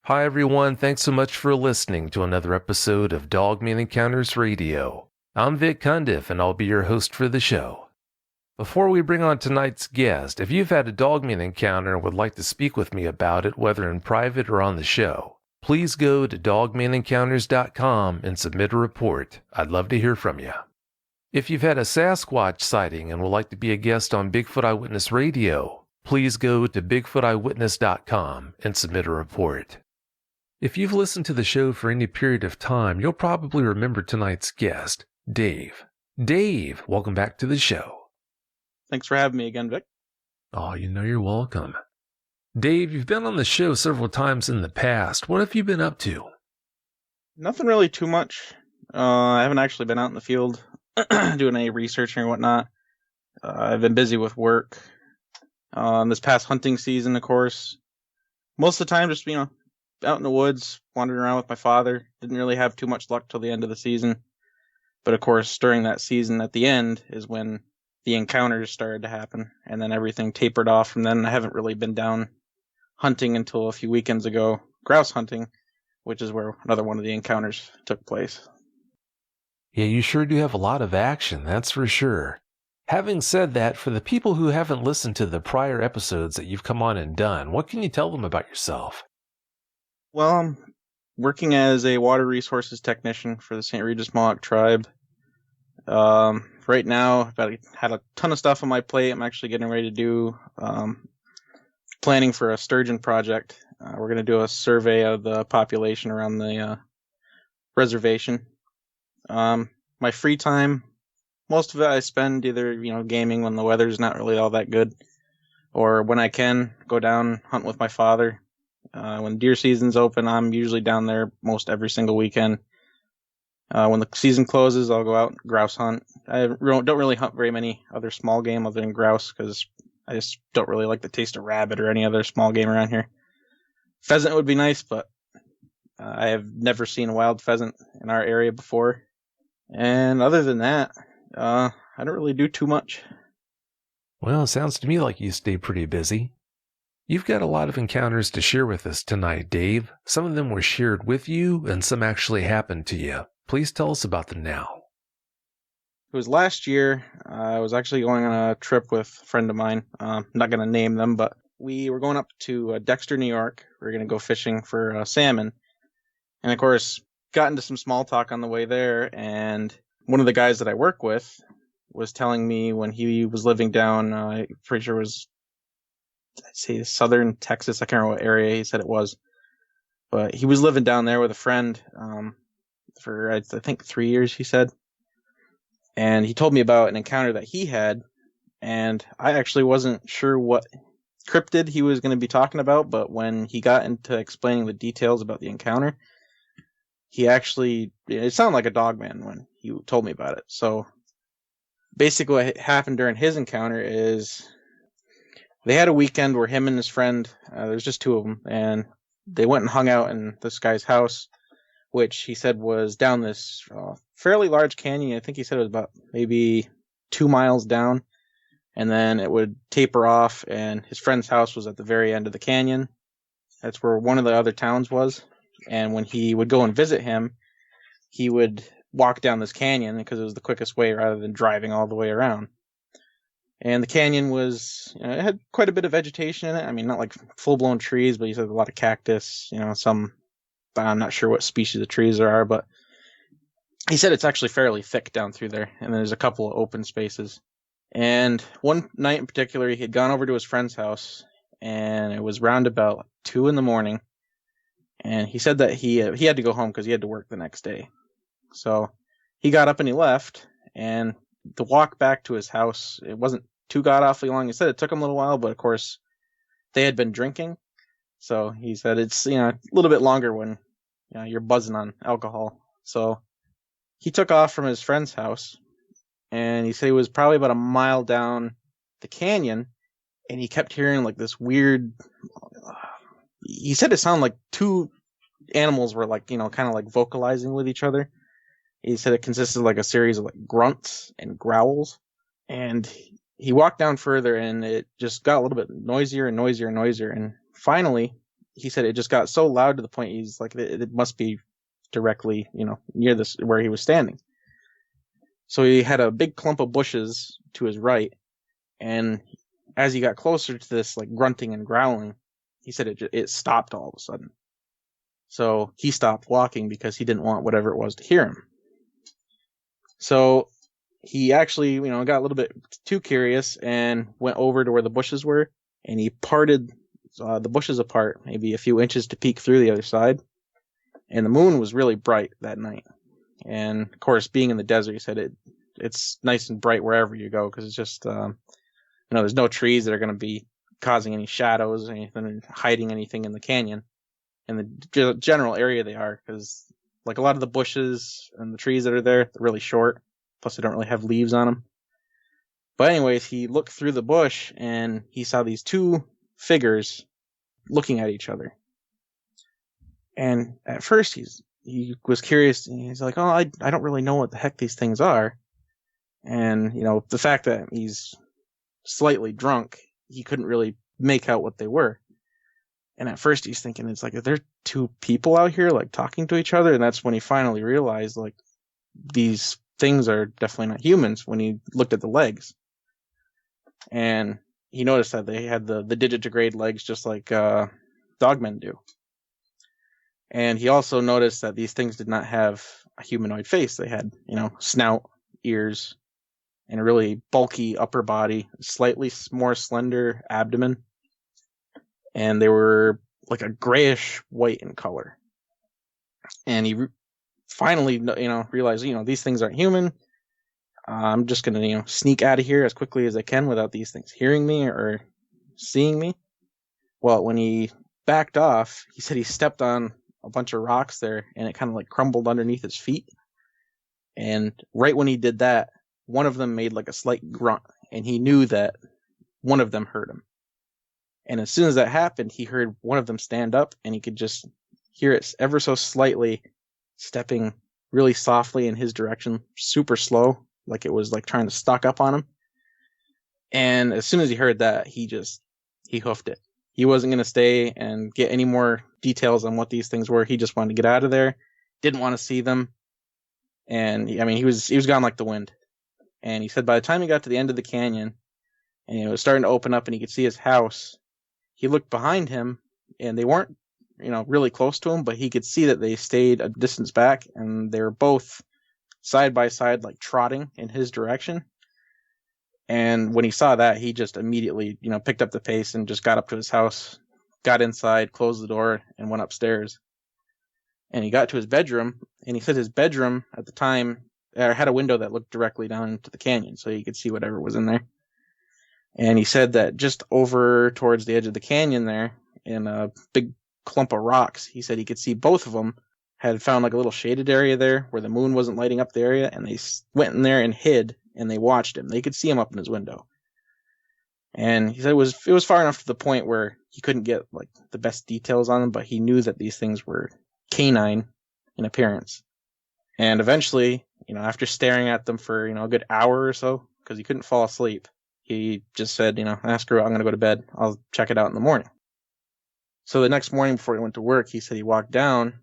Hi everyone, thanks so much for listening to another episode of Dogman Encounters Radio. I'm Vic Cundiff and I'll be your host for the show. Before we bring on tonight's guest, if you've had a Dogman encounter and would like to speak with me about it, whether in private or on the show, please go to dogmanencounters.com and submit a report. I'd love to hear from you. If you've had a Sasquatch sighting and would like to be a guest on Bigfoot Eyewitness Radio, please go to bigfooteyewitness.com and submit a report. If you've listened to the show for any period of time, you'll probably remember tonight's guest, Dave. Dave, welcome back to the show. Thanks for having me again, Vic. Oh, you're welcome. Dave, you've been on the show several times in the past. What have you been up to? Nothing really too much. I haven't actually been out in the field doing any researching or whatnot. I've been busy with work. This past hunting season, of course. Most of the time, just, out in the woods, wandering around with my father. Didn't really have too much luck till the end of the season. But, of course, during that season, at the end, is when the encounters started to happen, and then everything tapered off from then. I haven't really been down hunting until a few weekends ago, grouse hunting, which is where another one of the encounters took place. Yeah, you sure do have a lot of action, that's for sure. Having said that, for the people who haven't listened to the prior episodes that you've come on and done, what can you tell them about yourself? Well, I'm working as a water resources technician for the St. Regis Mohawk tribe. Right now, I've had a ton of stuff on my plate. I'm actually getting ready to do planning for a sturgeon project. We're going to do a survey of the population around the reservation. My free time, most of it I spend either gaming when the weather's not really all that good, or when I can go down hunt with my father. When deer season's open, I'm usually down there most every single weekend. When the season closes, I'll go out and grouse hunt. I don't really hunt very many other small game other than grouse because I just don't really like the taste of rabbit or any other small game around here. Pheasant would be nice, but I have never seen a wild pheasant in our area before. And other than that, I don't really do too much. Well, it sounds to me like you stay pretty busy. You've got a lot of encounters to share with us tonight, Dave. Some of them were shared with you, and some actually happened to you. Please tell us about them now. It was last year. I was actually going on a trip with a friend of mine. I'm not going to name them, but we were going up to Dexter, New York. We were going to go fishing for salmon. And, of course, got into some small talk on the way there. And one of the guys that I work with was telling me when he was living down, I'm pretty sure it was, I'd say, southern Texas. I can't remember what area he said it was. But he was living down there with a friend for, I think, 3 years, he said. And he told me about an encounter that he had, and I actually wasn't sure what cryptid he was going to be talking about, but when he got into explaining the details about the encounter, it sounded like a Dogman when he told me about it. So basically what happened during his encounter is they had a weekend where him and his friend, there's just two of them, and they went and hung out in this guy's house, which he said was down this fairly large canyon. I think he said it was about maybe 2 miles down, and then it would taper off, and his friend's house was at the very end of the canyon. That's where one of the other towns was, and when he would go and visit him, he would walk down this canyon because it was the quickest way rather than driving all the way around. And the canyon was, it had quite a bit of vegetation in it. I mean, not like full-blown trees, but he said a lot of cactus, some, I'm not sure what species of trees there are, but he said it's actually fairly thick down through there, and there's a couple of open spaces. And one night in particular, he had gone over to his friend's house, and it was round about 2 a.m, and he said that he had to go home because he had to work the next day. So he got up and he left, and the walk back to his house, it wasn't too god-awfully long. He said it took him a little while, but of course, they had been drinking. So he said it's, a little bit longer when you're buzzing on alcohol. So he took off from his friend's house, and he said he was probably about a mile down the canyon, and he kept hearing like this weird, he said it sounded like two animals were like, kind of like vocalizing with each other. He said it consisted of like a series of like grunts and growls, and he walked down further, and it just got a little bit noisier and noisier and noisier, and finally he said it just got so loud to the point he's like, it must be directly, near this where he was standing. So he had a big clump of bushes to his right, and as he got closer to this, like grunting and growling, he said it stopped all of a sudden. So he stopped walking because he didn't want whatever it was to hear him. So he actually, got a little bit too curious and went over to where the bushes were, and he parted the bushes apart, maybe a few inches to peek through the other side. And the moon was really bright that night. And of course, being in the desert, he said it's nice and bright wherever you go, because it's just, there's no trees that are going to be causing any shadows or anything, hiding anything in the canyon. In the general area they are, because like a lot of the bushes and the trees that are there, they're really short. Plus, they don't really have leaves on them. But anyways, he looked through the bush and he saw these two figures looking at each other. And at first, he was curious. And he's like, "Oh, I don't really know what the heck these things are." And the fact that he's slightly drunk, he couldn't really make out what they were. And at first, he's thinking, it's like, are there two people out here like talking to each other? And that's when he finally realized, like, these things are definitely not humans, when he looked at the legs. And he noticed that they had the digitigrade legs just like Dogmen do. And he also noticed that these things did not have a humanoid face. They had, snout, ears, and a really bulky upper body, slightly more slender abdomen. And they were like a grayish white in color. And he finally, realized, these things aren't human. I'm just going to, sneak out of here as quickly as I can without these things hearing me or seeing me. Well, when he backed off, he said he stepped on a bunch of rocks there, and it kind of like crumbled underneath his feet. And right when he did that, one of them made like a slight grunt, and he knew that one of them heard him. And as soon as that happened, he heard one of them stand up, and he could just hear it ever so slightly stepping really softly in his direction, super slow, like it was like trying to stalk up on him. And as soon as he heard that, he hoofed it. He wasn't going to stay and get any more details on what these things were. He just wanted to get out of there, didn't want to see them. And he was gone like the wind. And he said by the time he got to the end of the canyon, and it was starting to open up and he could see his house, he looked behind him, and they weren't, really close to him, but he could see that they stayed a distance back, and they were both side by side, like trotting in his direction. And when he saw that, he just immediately, picked up the pace and just got up to his house, got inside, closed the door, and went upstairs. And he got to his bedroom, and he said his bedroom at the time had a window that looked directly down into the canyon, so he could see whatever was in there. And he said that just over towards the edge of the canyon there, in a big clump of rocks, he said he could see both of them had found like a little shaded area there where the moon wasn't lighting up the area, and they went in there and hid, and they watched him. They could see him up in his window. And he said it was far enough to the point where he couldn't get like the best details on them, but he knew that these things were canine in appearance. And eventually, after staring at them for, a good hour or so, because he couldn't fall asleep, he just said, screw it, I'm going to go to bed. I'll check it out in the morning. So the next morning before he went to work, he said he walked down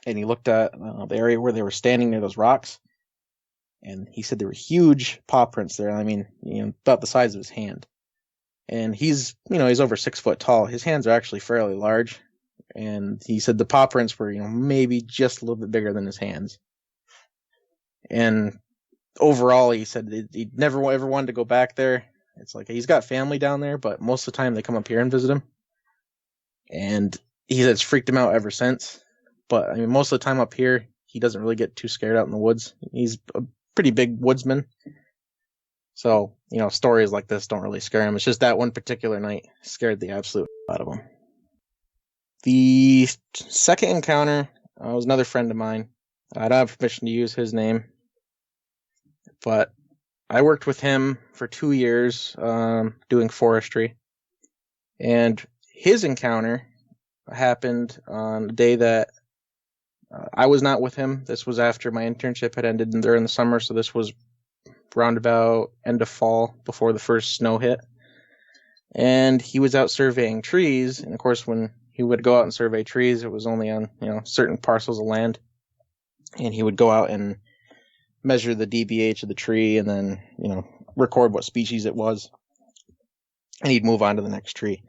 and he looked at the area where they were standing near those rocks. And he said there were huge paw prints there. About the size of his hand. And he's over 6 foot tall. His hands are actually fairly large. And he said the paw prints were, maybe just a little bit bigger than his hands. And overall, he said he never ever wanted to go back there. It's like he's got family down there, but most of the time they come up here and visit him. And he said it's freaked him out ever since. But most of the time up here, he doesn't really get too scared out in the woods. He's a pretty big woodsman. So, stories like this don't really scare him. It's just that one particular night scared the absolute out of him. The second encounter was another friend of mine. I don't have permission to use his name, but I worked with him for 2 years doing forestry. And his encounter happened on the day that I was not with him. This was after my internship had ended during the summer, so this was round about end of fall before the first snow hit. And he was out surveying trees, and of course when he would go out and survey trees. It was only on, certain parcels of land. And he would go out and measure the DBH of the tree and then, record what species it was. And he'd move on to the next tree.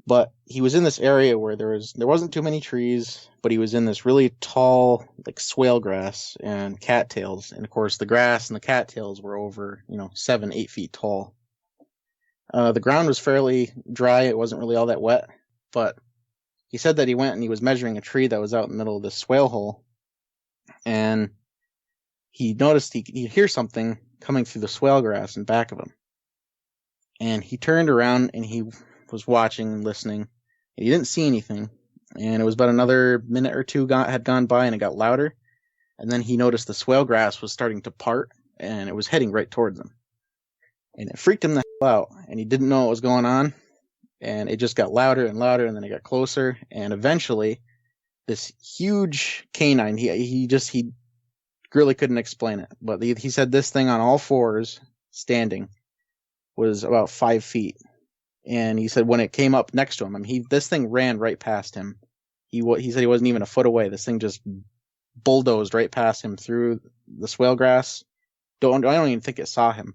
But he was in this area where there wasn't too many trees, but he was in this really tall, like swale grass and cattails. And of course, the grass and the cattails were over, 7-8 feet tall. The ground was fairly dry. It wasn't really all that wet. But he said that he went and he was measuring a tree that was out in the middle of this swale hole. And he noticed he'd hear something coming through the swale grass in back of him. And he turned around and he was watching and listening, and he didn't see anything. And it was about another minute or two had gone by, and it got louder. And then he noticed the swale grass was starting to part, and it was heading right towards him. And it freaked him the hell out, and he didn't know what was going on. And it just got louder and louder, and then it got closer. And eventually, this huge canine, he really couldn't explain it. But he said this thing on all fours, standing, was about 5 feet. And he said when it came up next to him, this thing ran right past him. He said he wasn't even a foot away. This thing just bulldozed right past him through the swale grass. I don't even think it saw him.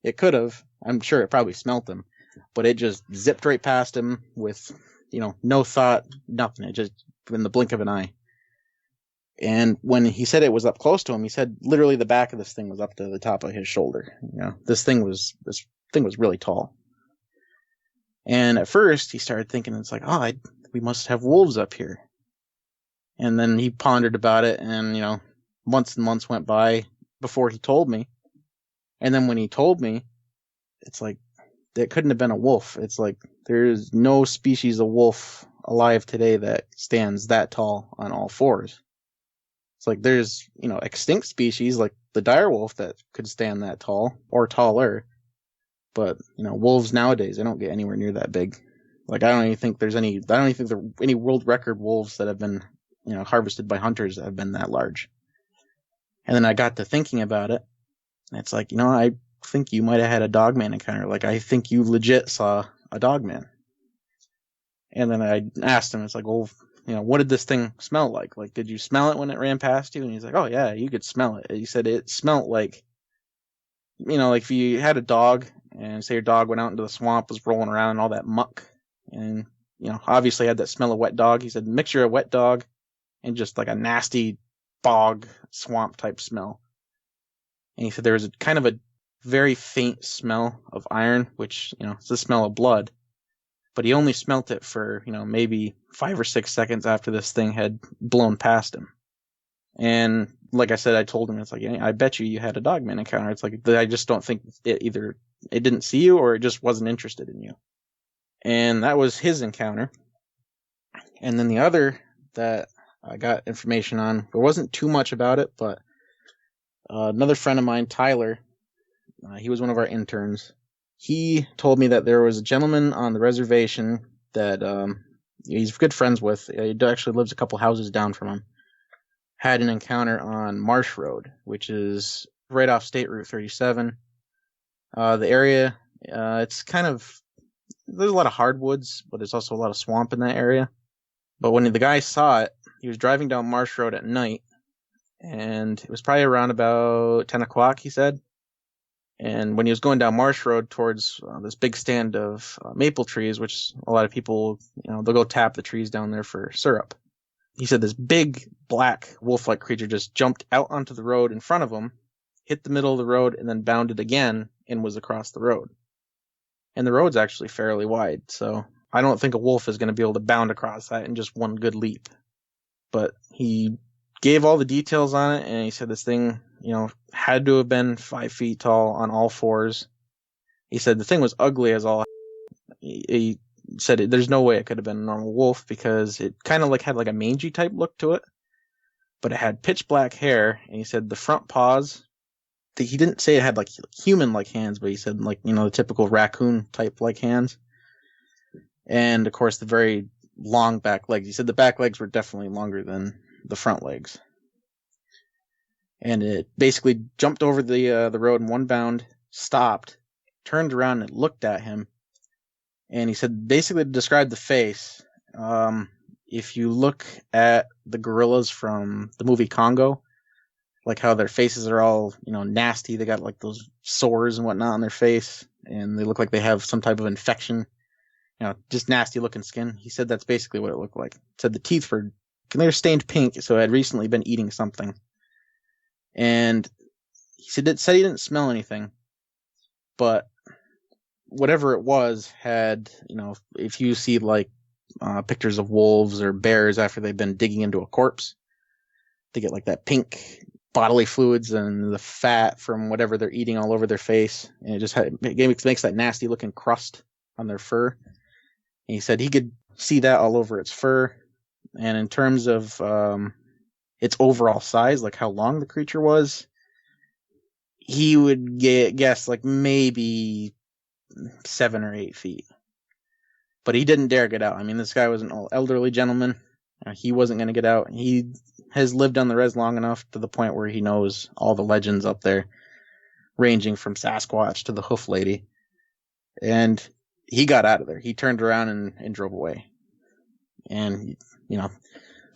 It could have. I'm sure it probably smelt him. But it just zipped right past him with, no thought, nothing. It just in the blink of an eye. And when he said it was up close to him, he said literally the back of this thing was up to the top of his shoulder. This thing was really tall. And at first, he started thinking, it's like, we must have wolves up here. And then he pondered about it, and, months and months went by before he told me. And then when he told me, it's like, it couldn't have been a wolf. It's like, there's no species of wolf alive today that stands that tall on all fours. It's like, there's, extinct species like the direwolf that could stand that tall, or taller. But, wolves nowadays, they don't get anywhere near that big. Like, I don't even think there are any world record wolves that have been, harvested by hunters that have been that large. And then I got to thinking about it. And it's like, I think you might have had a Dogman encounter. Like, I think you legit saw a Dogman. And then I asked him, it's like, well, what did this thing smell like? Like, did you smell it when it ran past you? And he's like, oh yeah, you could smell it. He said it smelled like, like if you had a dog, and say your dog went out into the swamp, was rolling around in all that muck, and, obviously had that smell of wet dog. He said mixture of wet dog and just like a nasty bog swamp type smell. And he said there was a kind of a very faint smell of iron, which, it's the smell of blood. But he only smelt it for, maybe 5 or 6 seconds after this thing had blown past him. And like I said, I told him, it's like, I bet you had a Dogman encounter. It's like, I just don't think it didn't see you or it just wasn't interested in you. And that was his encounter. And then the other that I got information on, there wasn't too much about it, but another friend of mine, Tyler, he was one of our interns. He told me that there was a gentleman on the reservation that he's good friends with. He actually lives a couple houses down from him. Had an encounter on Marsh Road, which is right off State Route 37. The area, it's kind of, there's a lot of hardwoods, but there's also a lot of swamp in that area. But when the guy saw it, he was driving down Marsh Road at night, and it was probably around about 10 o'clock, he said. And when he was going down Marsh Road towards this big stand of maple trees, which a lot of people, they'll go tap the trees down there for syrup. He said this big black wolf-like creature just jumped out onto the road in front of him, hit the middle of the road, and then bounded again and was across the road. And the road's actually fairly wide, so I don't think a wolf is going to be able to bound across that in just one good leap. But he gave all the details on it, and he said this thing, had to have been 5 feet tall on all fours. He said the thing was ugly as all. He said there's no way it could have been a normal wolf because it kind of had a mangy type look to it, but it had pitch black hair. And he said the front paws, he didn't say it had human like hands, but he said the typical raccoon type like hands. And of course the very long back legs. He said the back legs were definitely longer than the front legs. And it basically jumped over the road in one bound, stopped, turned around and looked at him. And he said, basically, to describe the face, if you look at the gorillas from the movie Congo, like how their faces are all, nasty. They got like those sores and whatnot on their face, and they look like they have some type of infection. Just nasty looking skin. He said that's basically what it looked like. Said the teeth they were stained pink, so I had recently been eating something. And he said he didn't smell anything, but whatever it was had, if you see like pictures of wolves or bears after they've been digging into a corpse, they get like that pink bodily fluids and the fat from whatever they're eating all over their face, and it makes that nasty looking crust on their fur. And he said he could see that all over its fur. And in terms of its overall size, like how long the creature was, he would guess like maybe 7 or 8 feet. But he didn't dare get out. I mean, this guy was an elderly gentleman. He wasn't going to get out. He has lived on the res long enough to the point where he knows all the legends up there, ranging from Sasquatch to the Hoof Lady. And he got out of there. He turned around and drove away. And,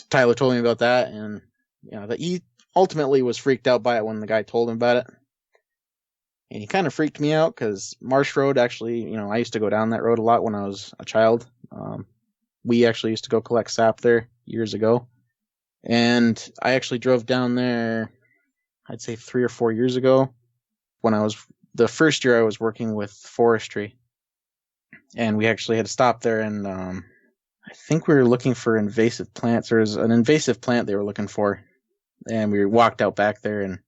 Tyler told me about that, and, that he ultimately was freaked out by it when the guy told him about it. And he kind of freaked me out because Marsh Road, actually, I used to go down that road a lot when I was a child. We actually used to go collect sap there years ago. And I actually drove down there, I'd say 3 or 4 years ago, when the first year I was working with Forestry. And we actually had to stop there, and I think we were looking for invasive plants. There was an invasive plant they were looking for. And we walked out back there, and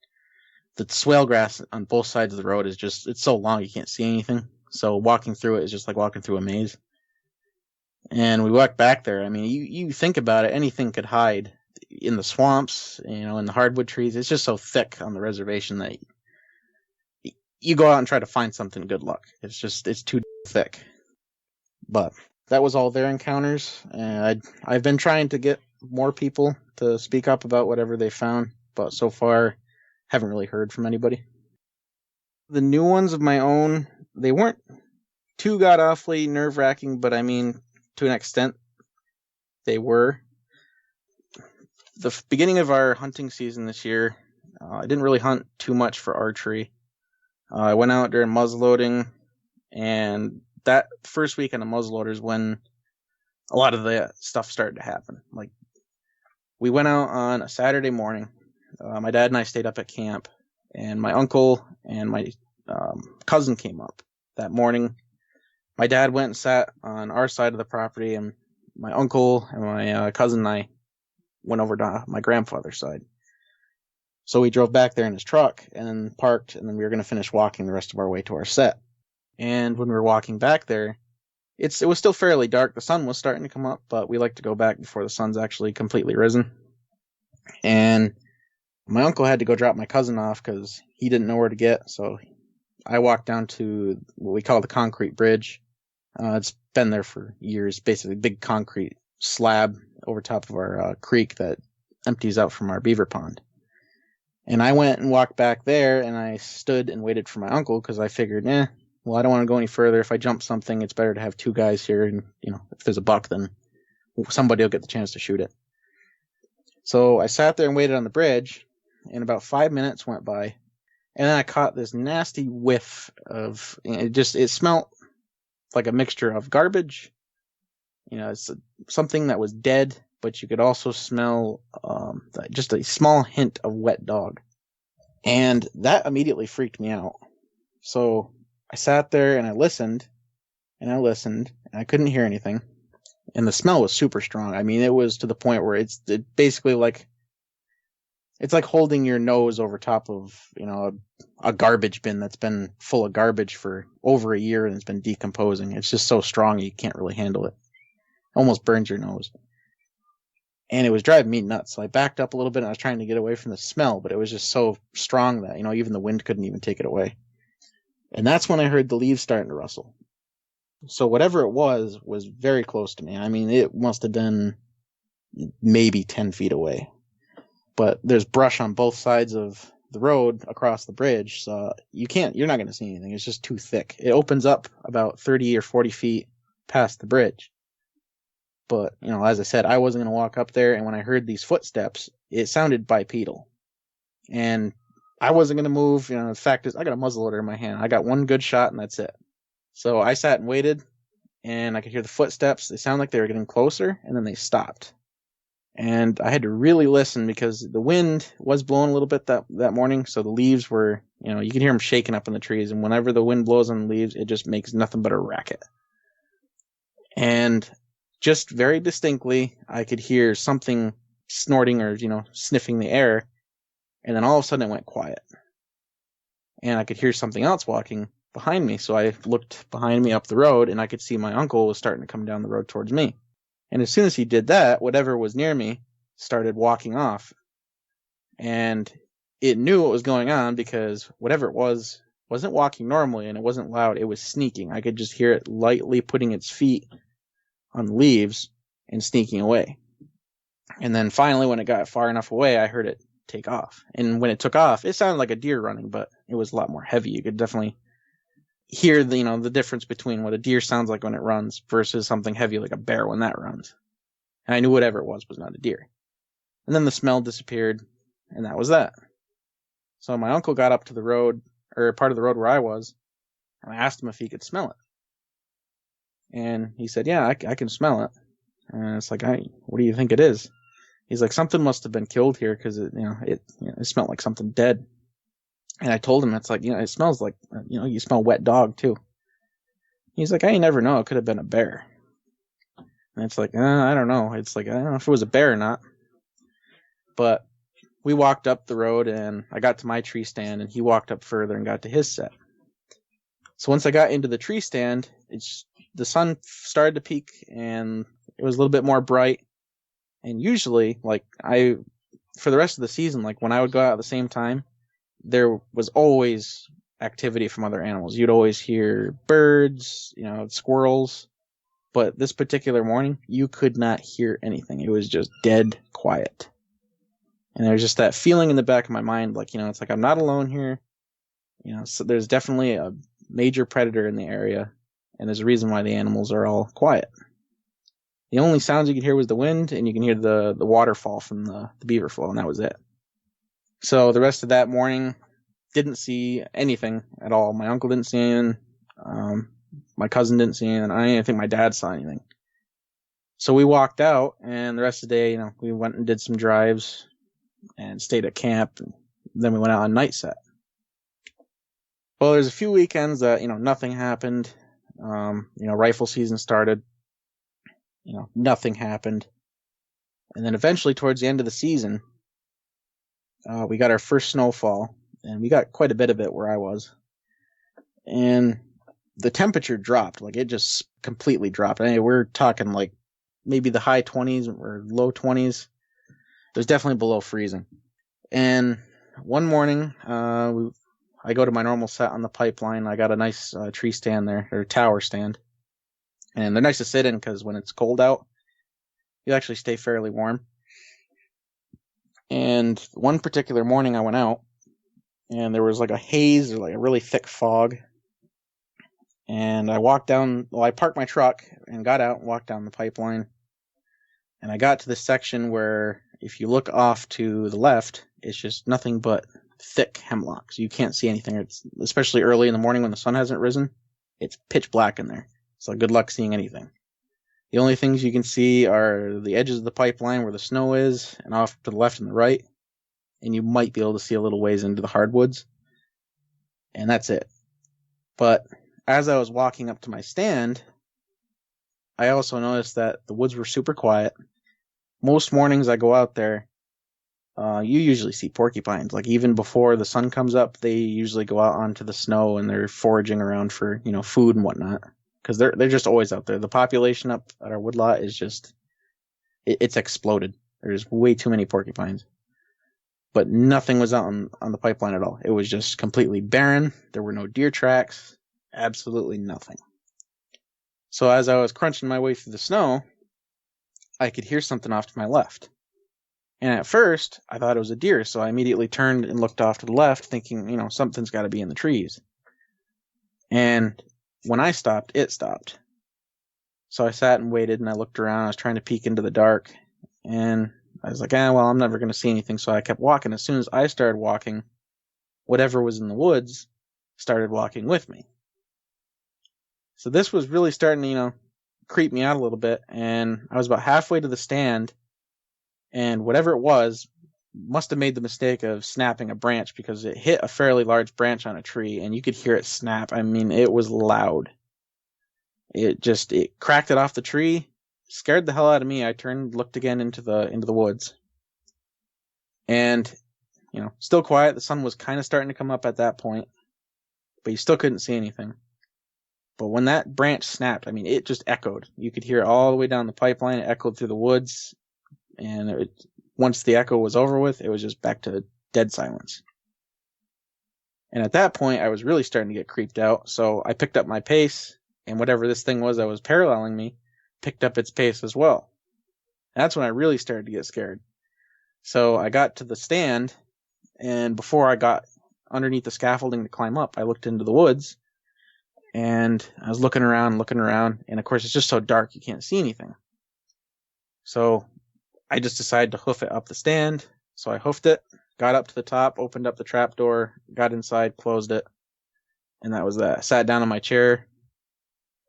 the swale grass on both sides of the road it's so long you can't see anything. So walking through it is just like walking through a maze. And we walked back there. I mean, you think about it, anything could hide in the swamps, in the hardwood trees. It's just so thick on the reservation that you go out and try to find something, good luck. It's too thick. But that was all their encounters. And I've been trying to get more people to speak up about whatever they found, but so far haven't really heard from anybody. The new ones of my own, they weren't too god-awfully nerve-wracking, but I mean, to an extent, they were. The beginning of our hunting season this year, I didn't really hunt too much for archery. I went out during muzzleloading, and that first weekend of muzzleloaders is when a lot of the stuff started to happen. Like, we went out on a Saturday morning. My dad and I stayed up at camp, and my uncle and my cousin came up that morning. My dad went and sat on our side of the property, and my uncle and my cousin and I went over to my grandfather's side. So we drove back there in his truck and then parked, and then we were going to finish walking the rest of our way to our set. And when we were walking back there, it was still fairly dark. The sun was starting to come up, but we like to go back before the sun's actually completely risen. And my uncle had to go drop my cousin off because he didn't know where to get, so I walked down to what we call the concrete bridge. It's been there for years, basically a big concrete slab over top of our creek that empties out from our beaver pond. And I went and walked back there, and I stood and waited for my uncle because I figured, well, I don't want to go any further. If I jump something, it's better to have 2 guys here, and if there's a buck, then somebody will get the chance to shoot it. So I sat there and waited on the bridge, and about 5 minutes went by, and then I caught this nasty whiff of, it smelled like a mixture of garbage. It's something that was dead, but you could also smell just a small hint of wet dog. And that immediately freaked me out. So I sat there and I listened, and I couldn't hear anything. And the smell was super strong. I mean, it was to the point where it's basically like, it's like holding your nose over top of, a garbage bin that's been full of garbage for over a year and it's been decomposing. It's just so strong you can't really handle it. Almost burns your nose. And it was driving me nuts. So I backed up a little bit, and I was trying to get away from the smell, but it was just so strong that, even the wind couldn't even take it away. And that's when I heard the leaves starting to rustle. So whatever it was very close to me. I mean, it must have been maybe 10 feet away. But there's brush on both sides of the road across the bridge, so you're not going to see anything. It's just too thick. It opens up about 30 or 40 feet past the bridge. But, as I said, I wasn't going to walk up there, and when I heard these footsteps, it sounded bipedal. And I wasn't going to move. The fact is, I got a muzzleloader in my hand. I got one good shot, and that's it. So I sat and waited, and I could hear the footsteps. They sounded like they were getting closer, and then they stopped. And I had to really listen because the wind was blowing a little bit that morning, so the leaves were, you could hear them shaking up in the trees, and whenever the wind blows on the leaves, it just makes nothing but a racket. And just very distinctly, I could hear something snorting or, sniffing the air, and then all of a sudden it went quiet. And I could hear something else walking behind me, so I looked behind me up the road, and I could see my uncle was starting to come down the road towards me. And as soon as he did that, whatever was near me started walking off. And it knew what was going on because whatever it was wasn't walking normally, and it wasn't loud. It was sneaking. I could just hear it lightly putting its feet on the leaves and sneaking away. And then finally, when it got far enough away, I heard it take off. And when it took off, it sounded like a deer running, but it was a lot more heavy. You could definitely hear the difference between what a deer sounds like when it runs versus something heavy like a bear when that runs. And I knew whatever it was not a deer. And then the smell disappeared, and that was that. So my uncle got up to the road, or part of the road where I was, and I asked him if he could smell it. And he said, yeah, I can smell it. And it's like, what do you think it is? He's like, something must have been killed here because it smelled like something dead. And I told him, it's like, it smells like, you smell wet dog too. He's like, I never know. It could have been a bear. And it's like, I don't know. It's like, I don't know if it was a bear or not. But we walked up the road, and I got to my tree stand, and he walked up further and got to his set. So once I got into the tree stand, the sun started to peak, and it was a little bit more bright. And usually, for the rest of the season, when I would go out at the same time, there was always activity from other animals. You'd always hear birds, squirrels. But this particular morning, you could not hear anything. It was just dead quiet. And there's just that feeling in the back of my mind, it's like I'm not alone here. So there's definitely a major predator in the area, and there's a reason why the animals are all quiet. The only sounds you could hear was the wind, and you can hear the waterfall from the beaver flow, and that was it. So the rest of that morning, didn't see anything at all. My uncle didn't see anything. My cousin didn't see anything. I didn't think my dad saw anything. So we walked out, and the rest of the day, we went and did some drives and stayed at camp, and then we went out on night set. Well, there's a few weekends that, nothing happened. Rifle season started. Nothing happened. And then eventually towards the end of the season, we got our first snowfall, and we got quite a bit of it where I was. And the temperature dropped. It just completely dropped. We're talking maybe the high 20s or low 20s. It was definitely below freezing. And one morning, I go to my normal set on the pipeline. I got a nice tree stand there, or tower stand. And they're nice to sit in because when it's cold out, you actually stay fairly warm. And one particular morning I went out, and there was a haze or a really thick fog. And I walked down, I parked my truck and got out and walked down the pipeline. And I got to this section where if you look off to the left, it's just nothing but thick hemlocks. You can't see anything. It's especially early in the morning when the sun hasn't risen. It's pitch black in there. So good luck seeing anything. The only things you can see are the edges of the pipeline where the snow is, and off to the left and the right. And you might be able to see a little ways into the hardwoods. And that's it. But as I was walking up to my stand, I also noticed that the woods were super quiet. Most mornings I go out there, you usually see porcupines. Even before the sun comes up, they usually go out onto the snow and they're foraging around for, food and whatnot. Because they're just always out there. The population up at our woodlot is just, it's exploded. There's way too many porcupines. But nothing was out on the pipeline at all. It was just completely barren. There were no deer tracks. Absolutely nothing. So as I was crunching my way through the snow, I could hear something off to my left. And at first, I thought it was a deer, so I immediately turned and looked off to the left, thinking, something's got to be in the trees. And when I stopped, it stopped. So I sat and waited, and I looked around. I was trying to peek into the dark, and I was like, well, I'm never going to see anything. So I kept walking. As soon as I started walking, whatever was in the woods started walking with me. So this was really starting to, creep me out a little bit. And I was about halfway to the stand, and whatever it was must have made the mistake of snapping a branch, because it hit a fairly large branch on a tree, and you could hear it snap. I mean, it was loud. It cracked it off the tree, scared the hell out of me. I turned, looked again into the woods, and still quiet. The sun was kind of starting to come up at that point, but you still couldn't see anything. But when that branch snapped, I mean, it just echoed. You could hear it all the way down the pipeline. It echoed through the woods, and once the echo was over with, it was just back to dead silence. And at that point, I was really starting to get creeped out, so I picked up my pace, and whatever this thing was that was paralleling me picked up its pace as well. That's when I really started to get scared. So I got to the stand, and before I got underneath the scaffolding to climb up, I looked into the woods, and I was looking around, and of course it's just so dark you can't see anything. So I just decided to hoof it up the stand. So I hoofed it, got up to the top, opened up the trap door, got inside, closed it, and that was that. I sat down in my chair,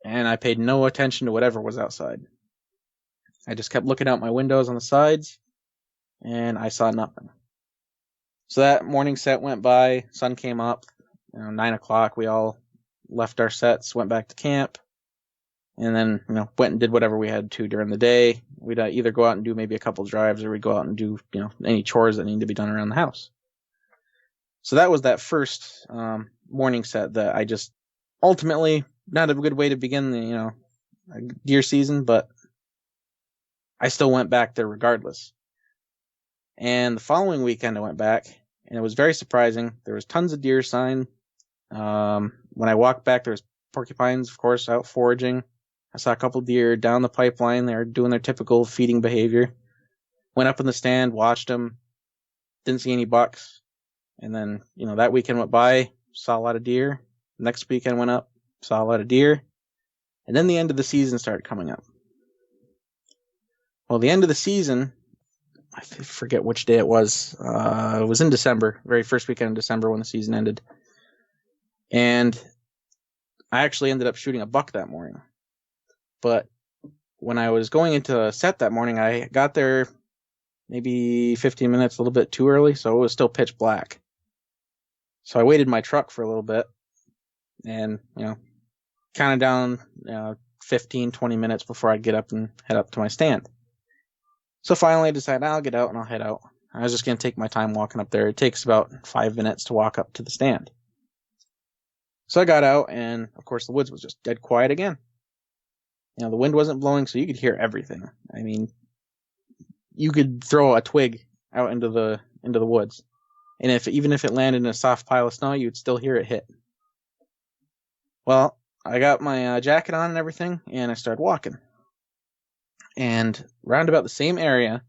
and I paid no attention to whatever was outside. I just kept looking out my windows on the sides, and I saw nothing. So that morning set went by, sun came up, 9 o'clock, we all left our sets, went back to camp, and then, went and did whatever we had to during the day. We'd either go out and do maybe a couple drives, or we'd go out and do, any chores that need to be done around the house. So that was that first morning set that I just ultimately, not a good way to begin the, deer season, but I still went back there regardless. And the following weekend I went back, and it was very surprising. There was tons of deer sign. When I walked back, there was porcupines, of course, out foraging. I saw a couple deer down the pipeline. They were doing their typical feeding behavior. Went up in the stand, watched them. Didn't see any bucks. And then, that weekend went by, saw a lot of deer. Next weekend went up, saw a lot of deer. And then the end of the season started coming up. Well, the end of the season, I forget which day it was. It was in December, very first weekend in December when the season ended. And I actually ended up shooting a buck that morning. But when I was going into a set that morning, I got there maybe 15 minutes, a little bit too early, so it was still pitch black. So I waited in my truck for a little bit and, counted down 15, 20 minutes before I'd get up and head up to my stand. So finally I decided I'll get out and I'll head out. I was just going to take my time walking up there. It takes about 5 minutes to walk up to the stand. So I got out, and of course the woods was just dead quiet again. The wind wasn't blowing, so you could hear everything. I mean, you could throw a twig out into the woods, and even if it landed in a soft pile of snow, you'd still hear it hit. Well, I got my jacket on and everything, and I started walking. And round about the same area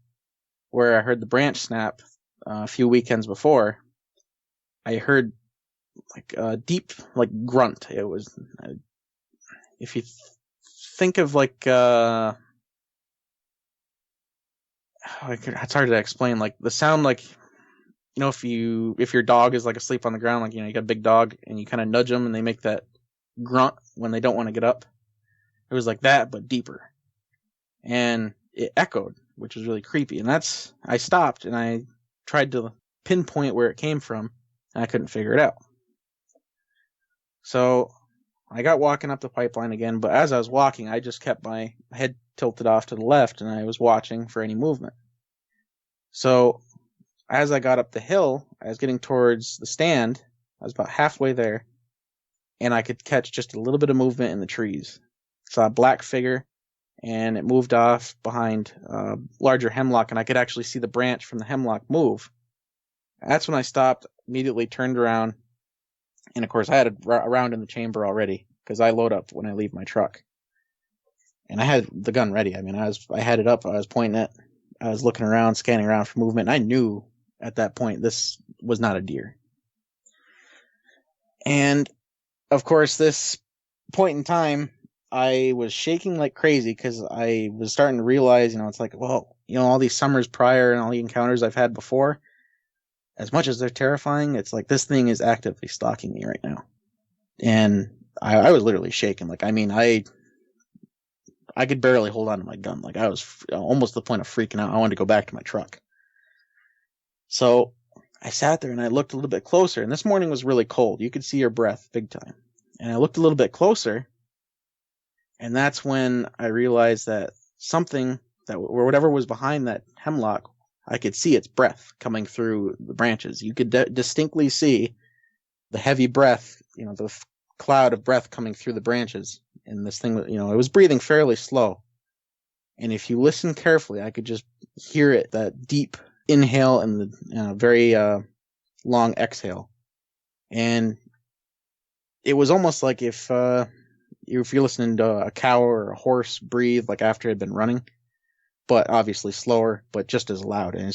where I heard the branch snap a few weekends before, I heard like a deep grunt. It was, if you think of it's hard to explain, like the sound, if your dog is asleep on the ground, you got a big dog and you kind of nudge them and they make that grunt when they don't want to get up. It was like that, but deeper. And it echoed, which was really creepy. And I stopped and I tried to pinpoint where it came from, and I couldn't figure it out. So I got walking up the pipeline again, but as I was walking, I just kept my head tilted off to the left, and I was watching for any movement. So as I got up the hill, I was getting towards the stand. I was about halfway there, and I could catch just a little bit of movement in the trees. Saw a black figure, and it moved off behind a larger hemlock, and I could actually see the branch from the hemlock move. That's when I stopped, immediately turned around, and of course I had a round in the chamber already, because I load up when I leave my truck. And I had the gun ready. I mean, I had it up, I was pointing it, I was looking around, scanning around for movement, and I knew at that point this was not a deer. And of course, this point in time, I was shaking like crazy because I was starting to realize, it's like, well, all these summers prior and all the encounters I've had before, as much as they're terrifying, it's like this thing is actively stalking me right now. And I was literally shaking. Like, I could barely hold on to my gun. Like, I was almost to the point of freaking out. I wanted to go back to my truck. So I sat there and I looked a little bit closer. And this morning was really cold. You could see your breath big time. And I looked a little bit closer. And that's when I realized that something or whatever was behind that hemlock, I could see its breath coming through the branches. You could distinctly see the heavy breath, the cloud of breath coming through the branches. And this thing, it was breathing fairly slow. And if you listen carefully, I could just hear it, that deep inhale and the very long exhale. And it was almost like if you're listening to a cow or a horse breathe, like after it had been running, but obviously slower, but just as loud. And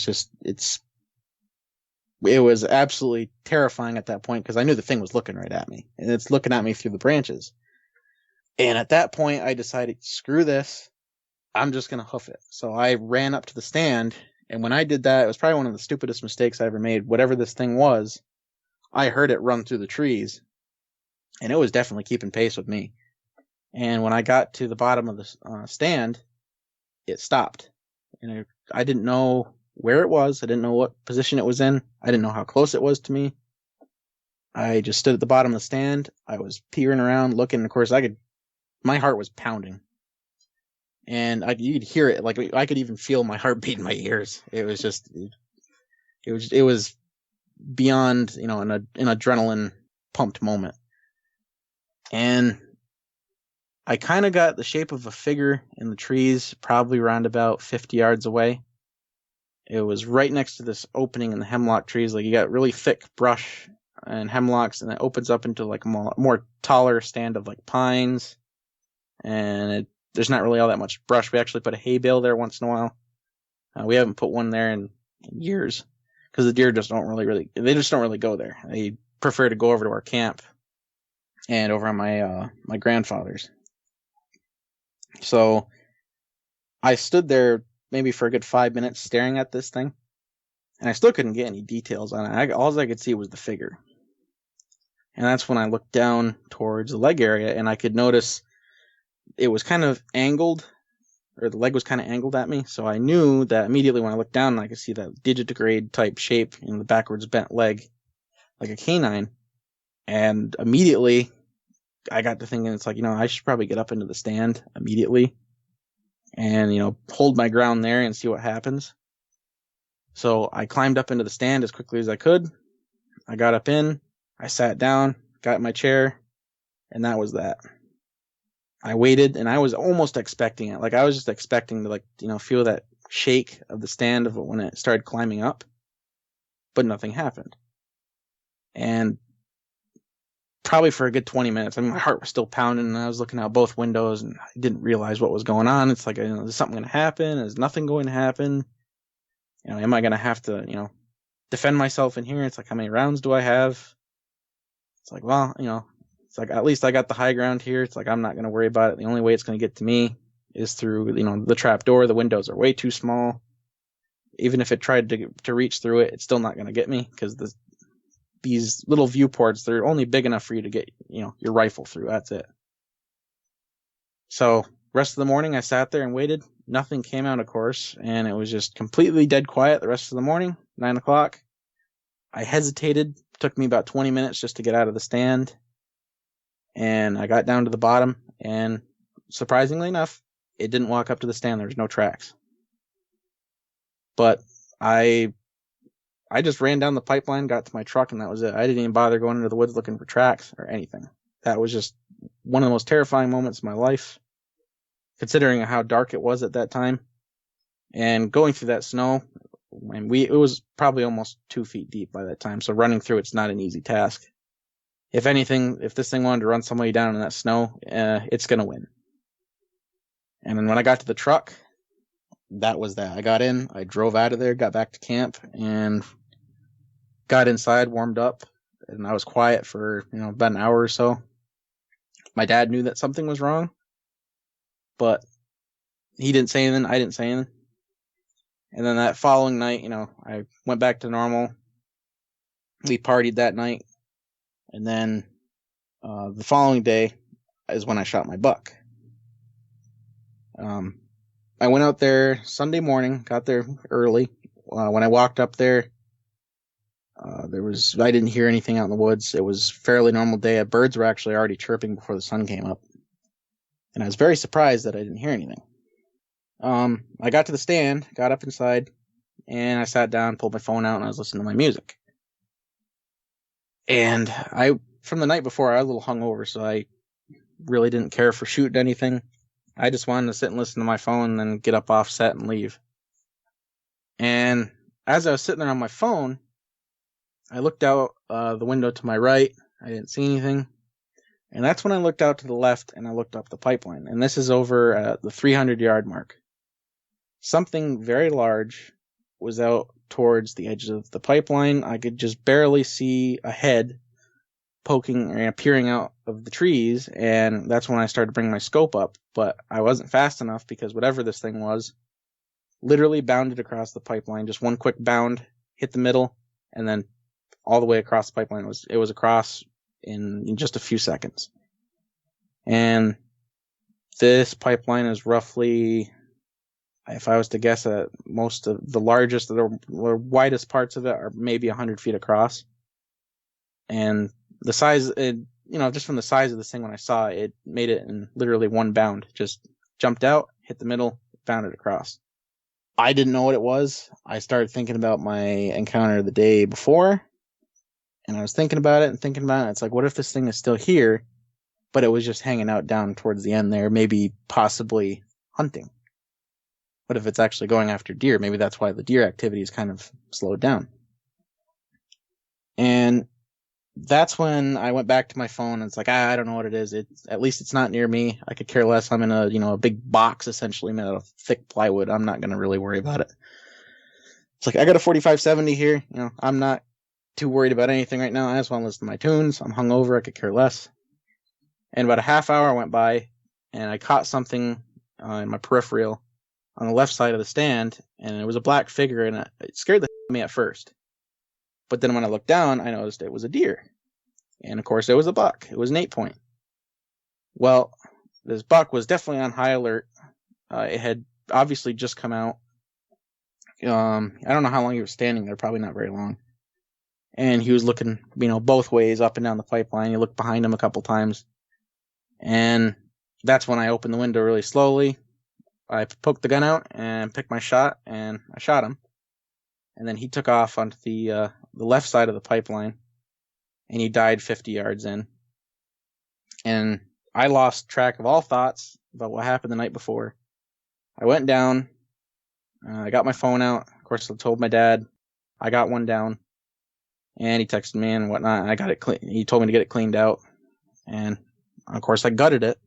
it was absolutely terrifying at that point because I knew the thing was looking right at me, and it's looking at me through the branches. And at that point, I decided, screw this. I'm just going to hoof it. So I ran up to the stand, and when I did that, it was probably one of the stupidest mistakes I ever made. Whatever this thing was, I heard it run through the trees, and it was definitely keeping pace with me. And when I got to the bottom of the stand, it stopped. And I didn't know where it was. I didn't know what position it was in. I didn't know how close it was to me. I just stood at the bottom of the stand. I was peering around, looking. Of course, my heart was pounding. And you could hear it. Like, I could even feel my heartbeat in my ears. It was just, it was beyond, an adrenaline pumped moment. And I kind of got the shape of a figure in the trees, probably around about 50 yards away. It was right next to this opening in the hemlock trees. Like, you got really thick brush and hemlocks, and it opens up into like a more taller stand of like pines. And there's not really all that much brush. We actually put a hay bale there once in a while. We haven't put one there in years because the deer just don't really go there. They prefer to go over to our camp and over on my grandfather's. So I stood there maybe for a good 5 minutes staring at this thing, and I still couldn't get any details on it. All I could see was the figure. And that's when I looked down towards the leg area, and I could notice it was kind of angled, or the leg was kind of angled at me. So I knew that immediately when I looked down, I could see that digitigrade type shape in the backwards bent leg, like a canine. And immediately I got to thinking, it's like, I should probably get up into the stand immediately and, hold my ground there and see what happens. So I climbed up into the stand as quickly as I could. I got up in, I sat down, got in my chair, and that was that. I waited, and I was almost expecting it. Like, I was just expecting to, feel that shake of the stand of when it started climbing up, but nothing happened. And probably for a good 20 minutes, my heart was still pounding, and I was looking out both windows, and I didn't realize what was going on. It's like, is something going to happen? Is nothing going to happen? Am I going to have to, defend myself in here? It's like, how many rounds do I have? It's like, well, it's like, at least I got the high ground here. It's like, I'm not going to worry about it. The only way it's going to get to me is through, the trap door. The windows are way too small. Even if it tried to reach through it, it's still not going to get me because these little viewports, they're only big enough for you to get, your rifle through. That's it. So rest of the morning, I sat there and waited. Nothing came out, of course, and it was just completely dead quiet the rest of the morning, 9 o'clock. I hesitated. It took me about 20 minutes just to get out of the stand. And I got down to the bottom, and surprisingly enough, it didn't walk up to the stand. There was no tracks. But I just ran down the pipeline, got to my truck, and that was it. I didn't even bother going into the woods looking for tracks or anything. That was just one of the most terrifying moments of my life, considering how dark it was at that time. And going through that snow, and it was probably almost 2 feet deep by that time, so running through it's not an easy task. If anything, if this thing wanted to run somebody down in that snow, it's going to win. And then when I got to the truck, that was that. I got in, I drove out of there, got back to camp, and got inside, warmed up, and I was quiet for, about an hour or so. My dad knew that something was wrong, but he didn't say anything. I didn't say anything. And then that following night, I went back to normal. We partied that night. And then the following day is when I shot my buck. I went out there Sunday morning, got there early. When I walked up there, I didn't hear anything out in the woods. It was a fairly normal day. Birds were actually already chirping before the sun came up. And I was very surprised that I didn't hear anything. I got to the stand, got up inside, and I sat down, pulled my phone out, and I was listening to my music. And from the night before, I was a little hungover, so I really didn't care for shooting anything. I just wanted to sit and listen to my phone and then get up off set and leave. And as I was sitting there on my phone, I looked out the window to my right. I didn't see anything. And that's when I looked out to the left and I looked up the pipeline. And this is over at the 300-yard mark. Something very large was out towards the edge of the pipeline. I could just barely see a head poking or peering out of the trees, and that's when I started to bring my scope up. But I wasn't fast enough because whatever this thing was literally bounded across the pipeline. Just one quick bound, hit the middle, and then all the way across the pipeline. It was across in just a few seconds. And this pipeline is roughly, if I was to guess, most of the largest, the widest parts of it are maybe 100 feet across. And the size, just from the size of this thing when I saw it, it made it in literally one bound. Just jumped out, hit the middle, bounded across. I didn't know what it was. I started thinking about my encounter the day before, and I was thinking about it. It's like, what if this thing is still here, but it was just hanging out down towards the end there, maybe possibly hunting? What if it's actually going after deer? Maybe that's why the deer activity is kind of slowed down. And that's when I went back to my phone, and it's like, I don't know what it is. At least it's not near me. I could care less. I'm in a big box essentially made out of thick plywood. I'm not going to really worry about it. It's like, I got a 4570 here. I'm not too worried about anything right now. I just want to listen to my tunes. I'm hungover. I could care less. And about a half hour went by, and I caught something in my peripheral on the left side of the stand, and it was a black figure, and it scared the out of me at first. But then when I looked down, I noticed it was a deer. And of course, it was a buck. It was an 8-point. Well, this buck was definitely on high alert. It had obviously just come out. I don't know how long he was standing there, probably not very long. And he was looking, both ways up and down the pipeline. He looked behind him a couple times. And that's when I opened the window really slowly. I poked the gun out and picked my shot, and I shot him. And then he took off onto the left side of the pipeline, and he died 50 yards in. And I lost track of all thoughts about what happened the night before. I went down. I got my phone out. Of course, I told my dad I got one down, and he texted me and whatnot. And I got it clean. He told me to get it cleaned out, and of course, I gutted it.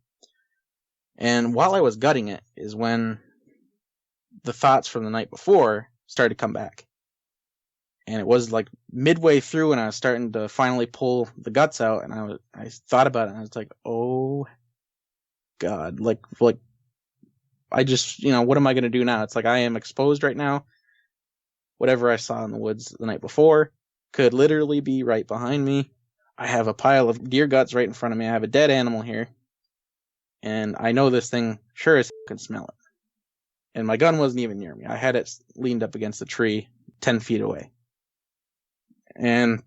And while I was gutting it is when the thoughts from the night before started to come back. And it was like midway through, and I was starting to finally pull the guts out, and I thought about it, and I was like, oh God, like I just, what am I going to do now? It's like, I am exposed right now. Whatever I saw in the woods the night before could literally be right behind me. I have a pile of deer guts right in front of me. I have a dead animal here. And I know this thing sure as can smell it. And my gun wasn't even near me. I had it leaned up against a tree 10 feet away. And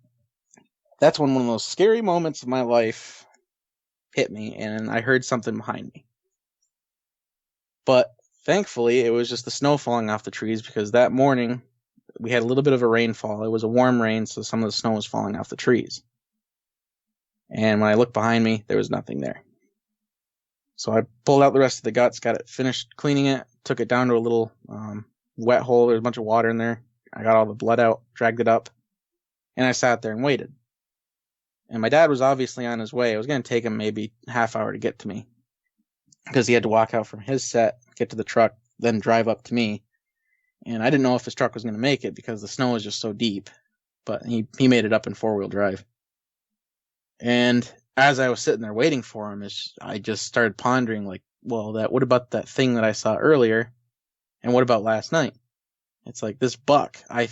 that's when one of those scary moments of my life hit me, and I heard something behind me. But thankfully, it was just the snow falling off the trees, because that morning we had a little bit of a rainfall. It was a warm rain, so some of the snow was falling off the trees. And when I looked behind me, there was nothing there. So I pulled out the rest of the guts, got it finished cleaning it, took it down to a little wet hole. There was a bunch of water in there. I got all the blood out, dragged it up, and I sat there and waited. And my dad was obviously on his way. It was going to take him maybe half hour to get to me, because he had to walk out from his set, get to the truck, then drive up to me. And I didn't know if his truck was going to make it because the snow was just so deep. But he made it up in 4-wheel drive. And as I was sitting there waiting for him, I just started pondering, like, what about that thing that I saw earlier? And what about last night? It's like this buck. I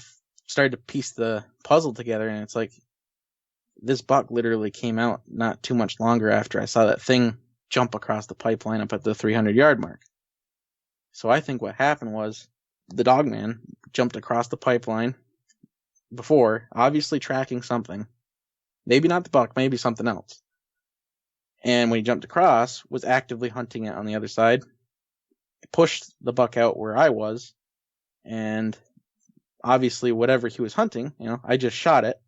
started to piece the puzzle together, and it's like this buck literally came out not too much longer after I saw that thing jump across the pipeline up at the 300-yard mark. So I think what happened was the Dogman jumped across the pipeline before, obviously tracking something. Maybe not the buck, maybe something else. And when he jumped across, was actively hunting it on the other side. Pushed the buck out where I was, and obviously whatever he was hunting, I just shot it.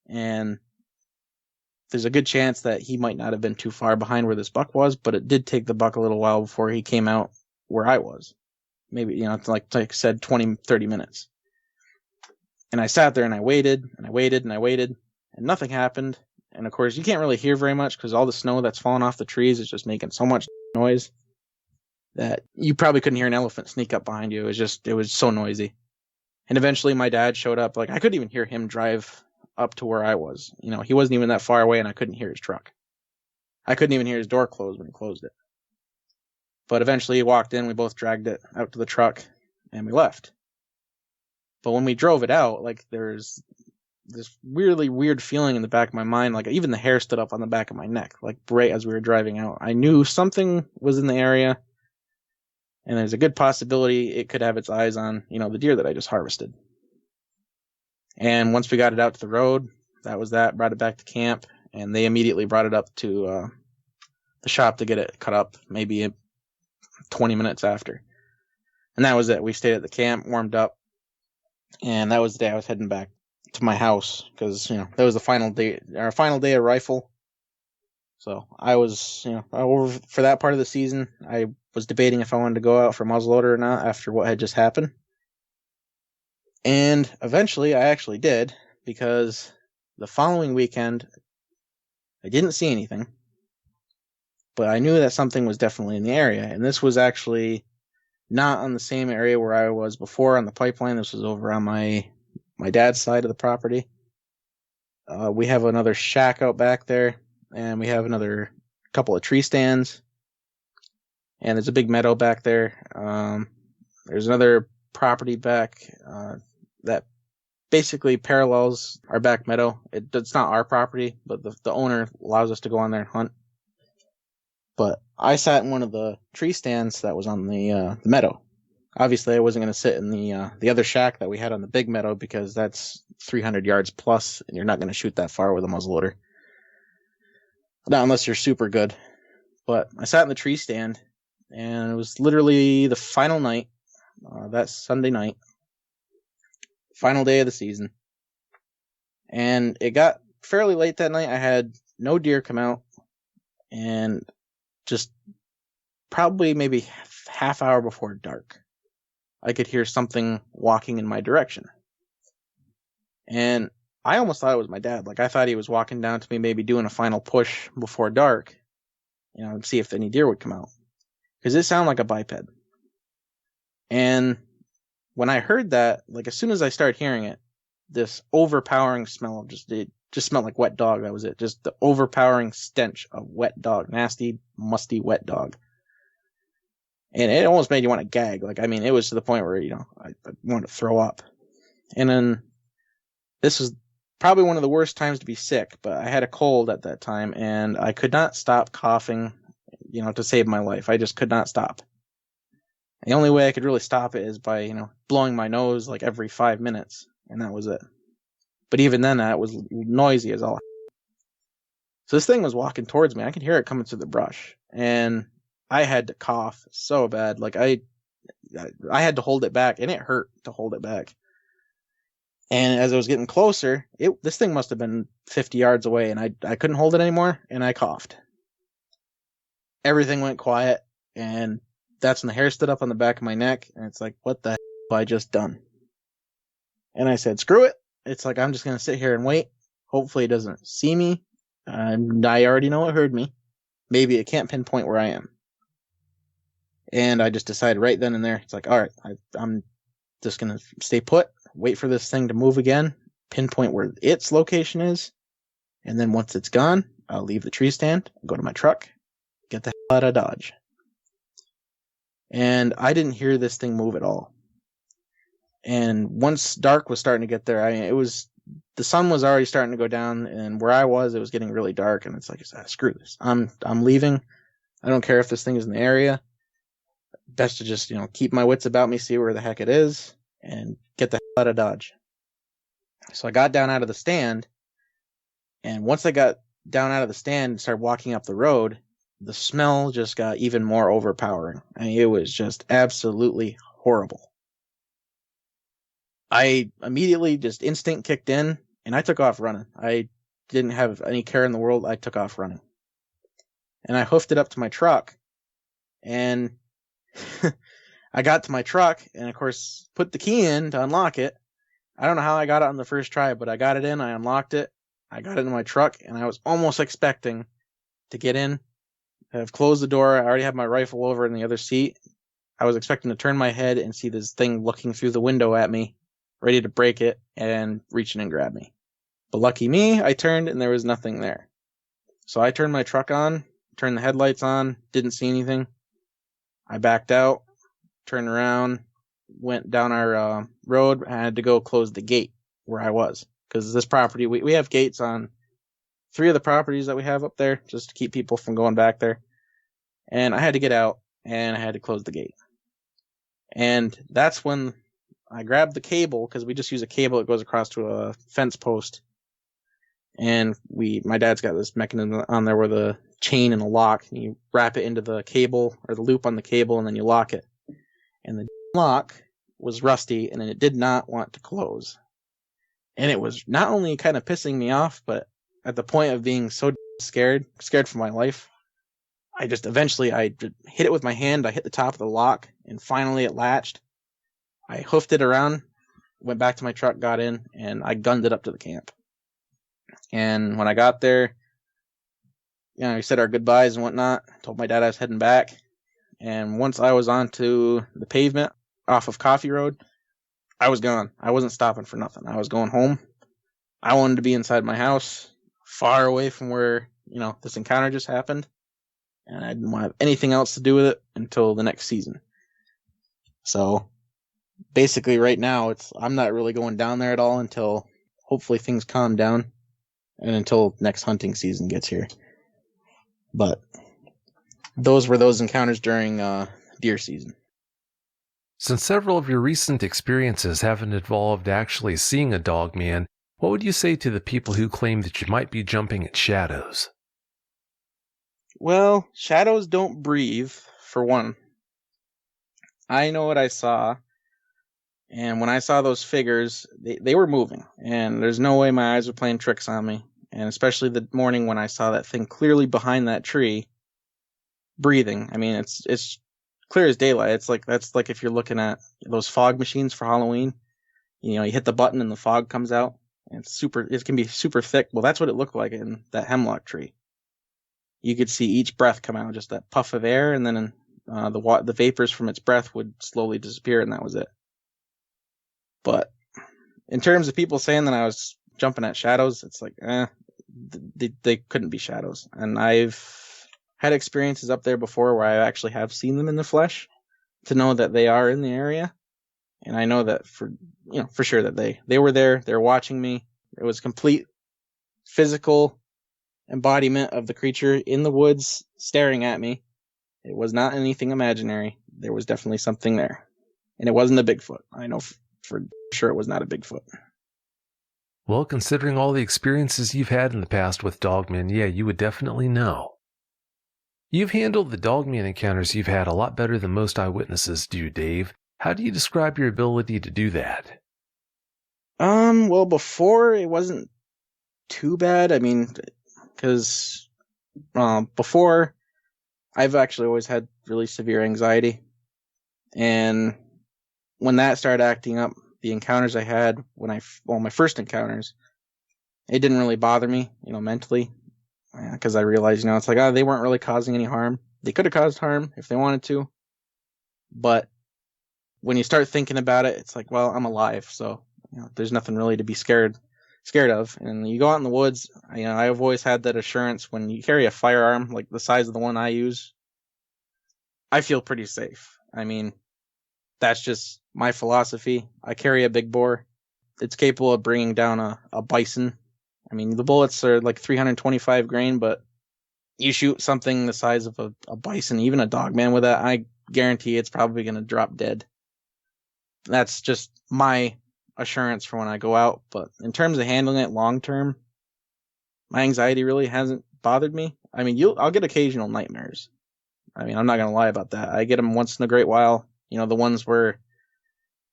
And there's a good chance that he might not have been too far behind where this buck was, but it did take the buck a little while before he came out where I was. Maybe, it's like I said, 20, 30 minutes. And I sat there and I waited and I waited and I waited, and nothing happened. And of course, you can't really hear very much because all the snow that's falling off the trees is just making so much noise that you probably couldn't hear an elephant sneak up behind you. It was so noisy. And eventually my dad showed up. Like, I couldn't even hear him drive up to where I was. He wasn't even that far away, and I couldn't hear his truck. I couldn't even hear his door close when he closed it. But eventually he walked in, we both dragged it out to the truck, and we left. But when we drove it out, like, there's this really weird feeling in the back of my mind. Like, even the hair stood up on the back of my neck, like, right as we were driving out. I knew something was in the area, and there's a good possibility it could have its eyes on, the deer that I just harvested. And once we got it out to the road, that was that. Brought it back to camp, and they immediately brought it up to the shop to get it cut up, maybe 20 minutes after. And that was it. We stayed at the camp, warmed up, and that was the day I was heading back to my house because, that was the final day, our final day of rifle. So I was, over for that part of the season. I was debating if I wanted to go out for muzzleloader or not after what had just happened. And eventually I actually did, because the following weekend I didn't see anything, but I knew that something was definitely in the area. And this was actually not on the same area where I was before on the pipeline. This was over on my dad's side of the property. We have another shack out back there, and we have another couple of tree stands, and there's a big meadow back there. There's another property back that basically parallels our back meadow. It's not our property, but the owner allows us to go on there and hunt. But I sat in one of the tree stands that was on the meadow. Obviously, I wasn't going to sit in the other shack that we had on the big meadow, because that's 300 yards plus, and you're not going to shoot that far with a muzzleloader. Not unless you're super good. But I sat in the tree stand, and it was literally the final night, that Sunday night, final day of the season. And it got fairly late that night. I had no deer come out, and just probably maybe half hour before dark, I could hear something walking in my direction. And I almost thought it was my dad. Like, I thought he was walking down to me, maybe doing a final push before dark, to see if any deer would come out. Because it sounded like a biped. And when I heard that, like, as soon as I started hearing it, this overpowering smell of it just smelled like wet dog. That was it. Just the overpowering stench of wet dog. Nasty, musty, wet dog. And it almost made you want to gag. Like, I mean, it was to the point where, I wanted to throw up. And then this was probably one of the worst times to be sick, but I had a cold at that time, and I could not stop coughing, to save my life. I just could not stop. The only way I could really stop it is by, blowing my nose like every 5 minutes, and that was it. But even then, that was noisy as all. So this thing was walking towards me. I could hear it coming through the brush, and I had to cough so bad. Like, I had to hold it back, and it hurt to hold it back. And as I was getting closer, this thing must have been 50 yards away, and I couldn't hold it anymore, and I coughed. Everything went quiet, and that's when the hair stood up on the back of my neck, and it's like, what the hell have I just done? And I said, screw it. It's like, I'm just going to sit here and wait. Hopefully it doesn't see me. I already know it heard me. Maybe it can't pinpoint where I am. And I just decided right then and there, it's like, all right, I'm just going to stay put, wait for this thing to move again, pinpoint where its location is, and then once it's gone, I'll leave the tree stand, go to my truck, get the hell out of Dodge. And I didn't hear this thing move at all. And once dark was starting to get there, the sun was already starting to go down, and where I was, it was getting really dark. And it's like, screw this. I'm leaving. I don't care if this thing is in the area. Best to just, keep my wits about me, see where the heck it is, and get the hell out of Dodge. So I got down out of the stand, and once I got down out of the stand and started walking up the road, the smell just got even more overpowering. I mean, it was just absolutely horrible. I immediately just instinct kicked in, and I took off running. I didn't have any care in the world. I took off running. And I hoofed it up to my truck, and I got to my truck, and of course, put the key in to unlock it. I don't know how I got it on the first try, but I got it in, I unlocked it, I got it in my truck, and I was almost expecting to get in. I've closed the door, I already have my rifle over in the other seat. I was expecting to turn my head and see this thing looking through the window at me, ready to break it and reach in and grab me. But lucky me, I turned and there was nothing there. So I turned my truck on, turned the headlights on, didn't see anything. I backed out, turned around, went down our road. I had to go close the gate where I was. Because this property, we have gates on 3 of the properties that we have up there, just to keep people from going back there. And I had to get out, and I had to close the gate. And that's when I grabbed the cable, because we just use a cable that goes across to a fence post. And my dad's got this mechanism on there with a chain and a lock, and you wrap it into the cable, or the loop on the cable, and then you lock it. And the lock was rusty, and it did not want to close. And it was not only kind of pissing me off, but at the point of being so scared for my life, I hit it with my hand, I hit the top of the lock, and finally it latched. I hoofed it around, went back to my truck, got in, and I gunned it up to the camp. And when I got there, we said our goodbyes and whatnot, told my dad I was heading back. And once I was onto the pavement off of Coffee Road, I was gone. I wasn't stopping for nothing. I was going home. I wanted to be inside my house, far away from where, this encounter just happened. And I didn't want to have anything else to do with it until the next season. So basically right now, I'm not really going down there at all until hopefully things calm down and until next hunting season gets here. But those were those encounters during deer season. Since several of your recent experiences haven't involved actually seeing a dogman, what would you say to the people who claim that you might be jumping at shadows? Well, shadows don't breathe, for one. I know what I saw, and when I saw those figures, they were moving, and there's no way my eyes were playing tricks on me. And especially the morning when I saw that thing clearly behind that tree, breathing. I mean, it's clear as daylight. That's like if you're looking at those fog machines for Halloween. You hit the button and the fog comes out. And it can be super thick. Well, that's what it looked like in that hemlock tree. You could see each breath come out, just that puff of air, and then the vapors from its breath would slowly disappear, and that was it. But in terms of people saying that I was jumping at shadows, it's like, they couldn't be shadows. And I've had experiences up there before where I actually have seen them in the flesh to know that they are in the area. And I know that for sure that they were there. They're watching me. It was complete physical embodiment of the creature in the woods staring at me. It was not anything imaginary. There was definitely something there. And it wasn't a Bigfoot. I know for sure it was not a Bigfoot. Well, considering all the experiences you've had in the past with dogmen, yeah, you would definitely know. You've handled the dogman encounters you've had a lot better than most eyewitnesses do, Dave. How do you describe your ability to do that? Well, before it wasn't too bad. I mean, because before I've actually always had really severe anxiety. And when that started acting up, the encounters I had my first encounters, it didn't really bother me, mentally. Because I realized, it's like, they weren't really causing any harm. They could have caused harm if they wanted to. But when you start thinking about it, it's like, well, I'm alive. So, there's nothing really to be scared of. And you go out in the woods, I've always had that assurance when you carry a firearm, like the size of the one I use, I feel pretty safe. I mean, that's just my philosophy. I carry a big bore. It's capable of bringing down a bison. I mean, the bullets are like 325 grain, but you shoot something the size of a bison, even a Dogman with that, I guarantee it's probably going to drop dead. That's just my assurance for when I go out. But in terms of handling it long term, my anxiety really hasn't bothered me. I mean, I'll get occasional nightmares. I mean, I'm not going to lie about that. I get them once in a great while. You know, the ones where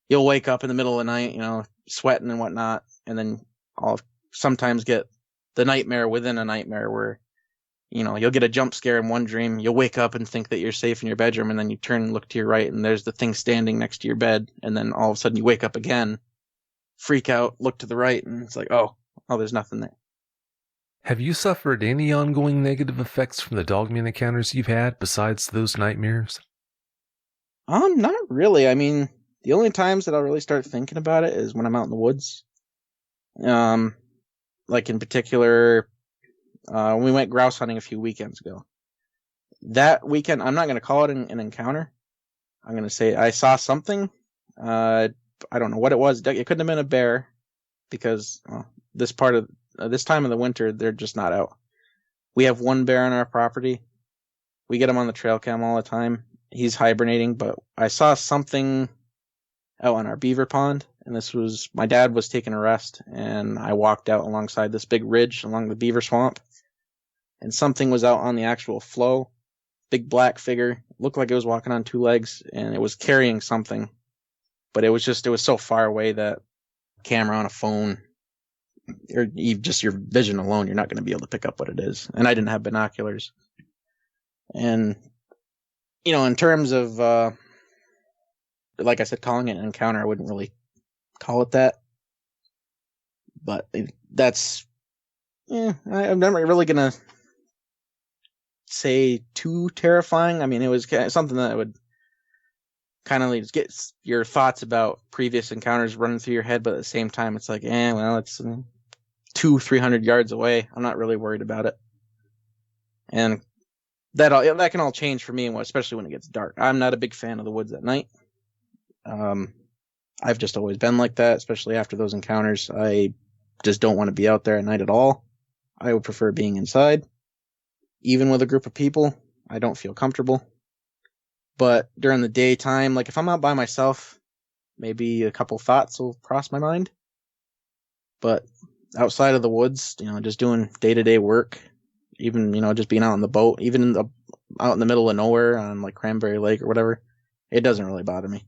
you'll wake up in the middle of the night, you know, sweating and whatnot. And then I'll sometimes get the nightmare within a nightmare where, you know, you'll get a jump scare in one dream. You'll wake up and think that you're safe in your bedroom. And then you turn and look to your right and there's the thing standing next to your bed. And then all of a sudden you wake up again, freak out, look to the right. And it's like, oh, there's nothing there. Have you suffered any ongoing negative effects from the Dogman encounters you've had besides those nightmares? Not really. I mean, the only times that I'll really start thinking about it is when I'm out in the woods. Like in particular, we went grouse hunting a few weekends ago. That weekend, I'm not going to call it an encounter. I'm going to say I saw something. I don't know what it was. It couldn't have been a bear because this time of the winter, they're just not out. We have one bear on our property. We get him on the trail cam all the time. He's hibernating, but I saw something out on our beaver pond, and my dad was taking a rest, and I walked out alongside this big ridge along the beaver swamp, and something was out on the actual flow. Big black figure. Looked like it was walking on two legs, and it was carrying something. But it was so far away that camera on a phone, or just your vision alone, you're not going to be able to pick up what it is. And I didn't have binoculars. And, you know, in terms of, like I said, calling it an encounter, I wouldn't really call it that. But that's, I'm not really going to say too terrifying. I mean, it was something that would kind of just get your thoughts about previous encounters running through your head, but at the same time, it's like, well, it's 200-300 yards away. I'm not really worried about it. And that can all change for me, especially when it gets dark. I'm not a big fan of the woods at night. I've just always been like that, especially after those encounters. I just don't want to be out there at night at all. I would prefer being inside. Even with a group of people, I don't feel comfortable. But during the daytime, like if I'm out by myself, maybe a couple thoughts will cross my mind. But outside of the woods, you know, just doing day-to-day work, even, you know, just being out on the boat, even out in the middle of nowhere on like Cranberry Lake or whatever, it doesn't really bother me.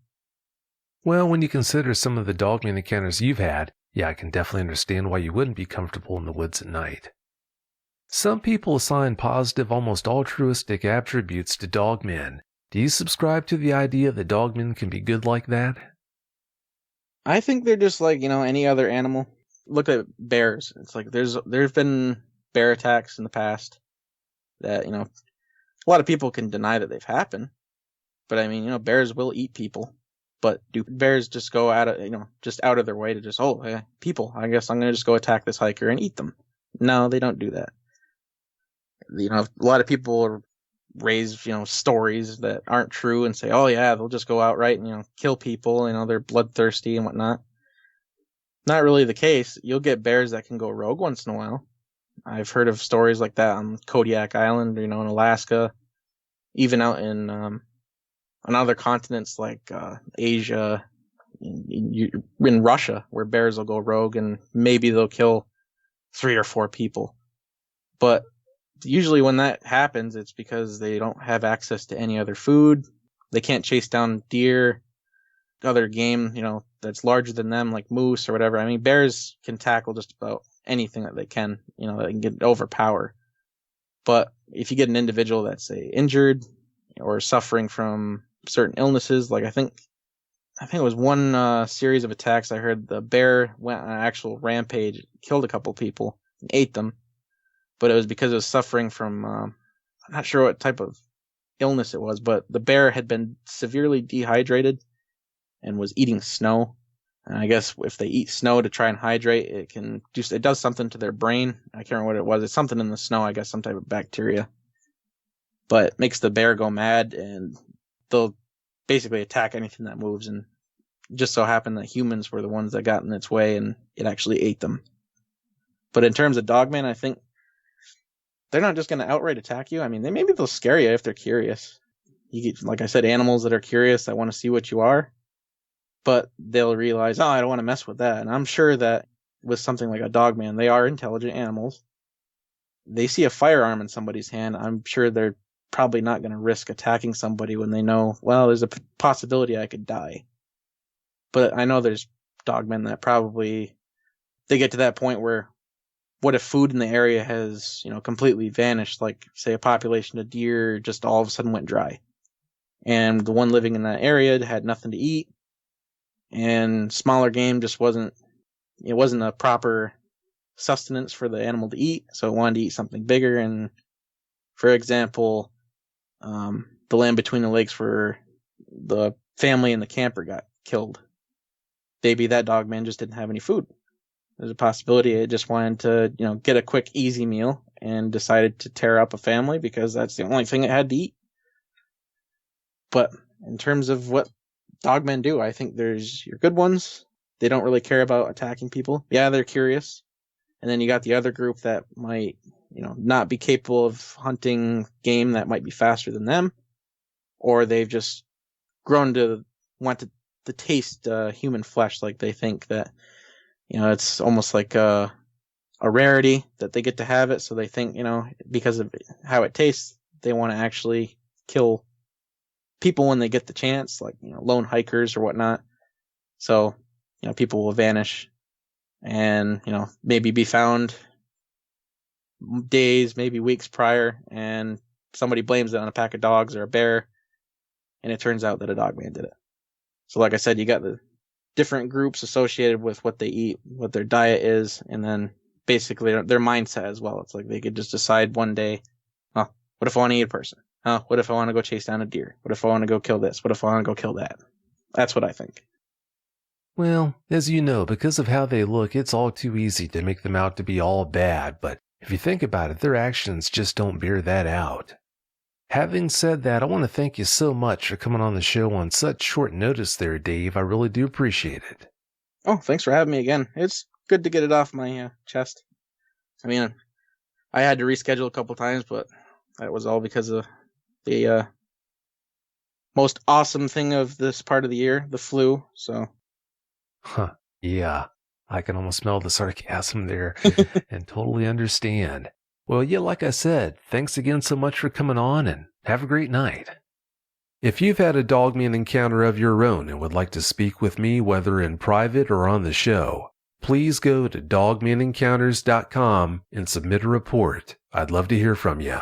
Well, when you consider some of the Dogman encounters you've had, yeah, I can definitely understand why you wouldn't be comfortable in the woods at night. Some people assign positive, almost altruistic attributes to Dogmen. Do you subscribe to the idea that Dogmen can be good like that? I think they're just like, you know, any other animal. Look at bears. It's like there's been bear attacks in the past that, you know, a lot of people can deny that they've happened. But I mean, you know, bears will eat people. But do bears just go out of their way to just, people, I guess I'm going to just go attack this hiker and eat them? No, they don't do that. You know, a lot of people raise, you know, stories that aren't true and say, oh yeah, they'll just go outright and, you know, kill people, you know, they're bloodthirsty and whatnot. Not really the case. You'll get bears that can go rogue once in a while. I've heard of stories like that on Kodiak Island, you know, in Alaska, even out in on other continents like Asia, in Russia, where bears will go rogue and maybe they'll kill 3 or 4 people. But usually when that happens, it's because they don't have access to any other food. They can't chase down deer, other game, you know, that's larger than them, like moose or whatever. I mean, bears can tackle just about anything that they can, you know, that can get overpower. But if you get an individual that's, say, injured or suffering from certain illnesses, like I think it was one series of attacks I heard the bear went on an actual rampage, killed a couple people, and ate them. But it was because it was suffering from, I'm not sure what type of illness it was, but the bear had been severely dehydrated and was eating snow. And I guess if they eat snow to try and hydrate, it does something to their brain. I can't remember what it was. It's something in the snow, I guess, some type of bacteria. But it makes the bear go mad, and they'll basically attack anything that moves, and just so happened that humans were the ones that got in its way and it actually ate them. But in terms of Dogman, I think they're not just going to outright attack you. I mean, maybe they'll scare you if they're curious. You get, like I said, animals that are curious, that want to see what you are, but they'll realize, oh, I don't want to mess with that. And I'm sure that with something like a Dogman, they are intelligent animals. They see a firearm in somebody's hand. I'm sure they're probably not going to risk attacking somebody when they know, well, there's a possibility I could die. But I know there's Dogmen that probably, they get to that point where, what if food in the area has, completely vanished? Like, say, a population of deer just all of a sudden went dry. And the one living in that area had nothing to eat. And smaller game just wasn't a proper sustenance for the animal to eat. So it wanted to eat something bigger. And, for example, the land between the lakes where the family and the camper got killed. Maybe that Dogman just didn't have any food. There's a possibility it just wanted to, get a quick, easy meal and decided to tear up a family because that's the only thing it had to eat. But in terms of what Dogmen do, I think there's your good ones. They don't really care about attacking people. Yeah, they're curious. And then you got the other group that might, not be capable of hunting game that might be faster than them. Or they've just grown to want to taste human flesh. Like they think that, it's almost like a rarity that they get to have it. So they think, because of how it tastes, they want to actually kill people when they get the chance, like, lone hikers or whatnot. So, people will vanish and, maybe be found days, maybe weeks prior, and somebody blames it on a pack of dogs or a bear, and it turns out that a Dogman did it. So like I said, you got the different groups associated with what they eat, what their diet is, and then basically their mindset as well. It's like they could just decide one day, oh, what if I want to eat a person? Oh, what if I want to go chase down a deer? What if I want to go kill this? What if I want to go kill that? That's what I think. Well, as you know, because of how they look, it's all too easy to make them out to be all bad, but if you think about it, their actions just don't bear that out. Having said that, I want to thank you so much for coming on the show on such short notice there, Dave. I really do appreciate it. Oh, thanks for having me again. It's good to get it off my chest. I mean, I had to reschedule a couple times, but that was all because of the most awesome thing of this part of the year, the flu. So, yeah, I can almost smell the sarcasm there and totally understand. Well, yeah, like I said, thanks again so much for coming on and have a great night. If you've had a Dogman encounter of your own and would like to speak with me, whether in private or on the show, please go to dogmanencounters.com and submit a report. I'd love to hear from you.